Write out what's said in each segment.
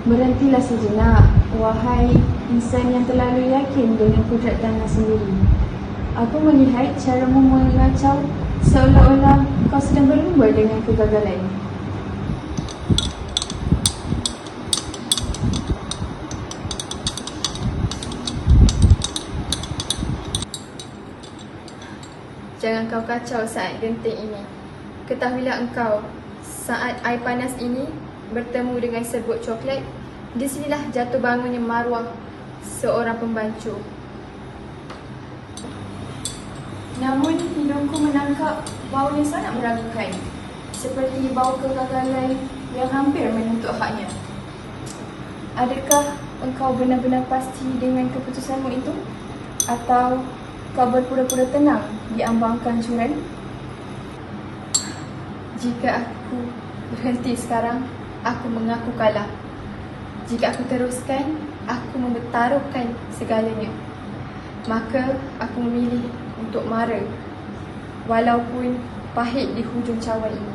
Berhentilah sejenak, wahai insan yang terlalu yakin dengan kudrat tangan sendiri. Aku melihat caramu mengacau seolah-olah kau sedang berlumba dengan kegagalan. Jangan kau kacau saat genting ini. Ketahuilah engkau, saat air panas ini bertemu dengan serbuk coklat, di sinilah jatuh bangunnya maruah seorang pembancu. Namun hidungku menangkap bau yang sangat meragukan, seperti bau kegagalan yang hampir menuntut haknya. Adakah engkau benar-benar pasti dengan keputusanmu itu? Atau kau berpura-pura tenang di ambang kehancuran? Jika aku berhenti sekarang, aku mengaku kalah. Jika aku teruskan, aku mempertaruhkan segalanya. Maka aku memilih untuk mara, walaupun pahit di hujung cawan ini.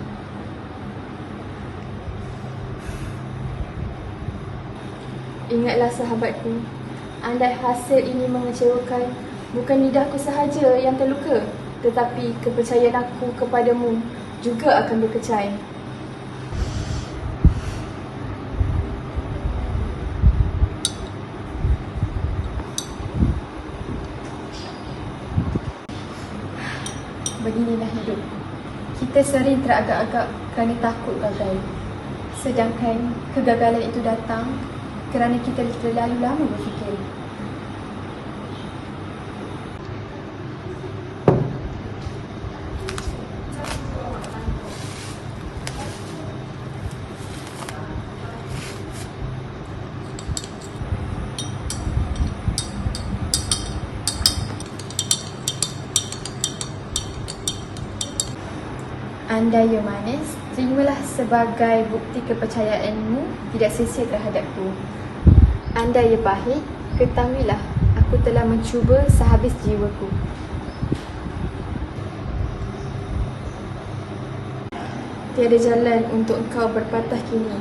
Ingatlah sahabatku, andai hasil ini mengecewakan, bukan lidahku sahaja yang terluka, tetapi kepercayaan aku kepadamu juga akan berkecai. Beginilah hidup. Kita sering teragak-agak kerana takut gagal. Sedangkan kegagalan itu datang kerana kita terlalu lama berfikir. Andai ya manis, terimalah sebagai bukti kepercayaanmu tidak sia-sia terhadapku. Andai ya pahit, ketahuilah aku telah mencuba sehabis jiwaku. Tiada jalan untuk engkau berpatah kini.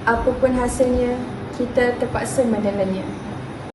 Apapun hasilnya, kita terpaksa menelannya.